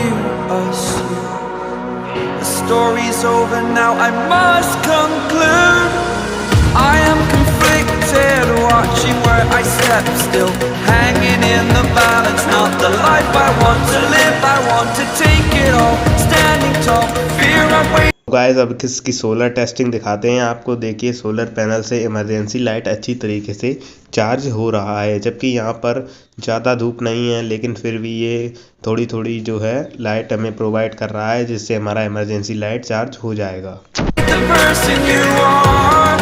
you asleep? The story's over now, I must conclude. I am conflicted, watching where I step still, hanging in the balance, not the life I want to live. I want to take it all, standing tall, fear I'm waiting. Guys अब इसकी solar testing दिखाते हैं आपको। देखिए solar panel से emergency light अच्छी तरीके से चार्ज हो रहा है, जबकि यहाँ पर ज़्यादा धूप नहीं है, लेकिन फिर भी ये थोड़ी थोड़ी जो है लाइट हमें प्रोवाइड कर रहा है, जिससे हमारा इमरजेंसी लाइट चार्ज हो जाएगा। The person you are,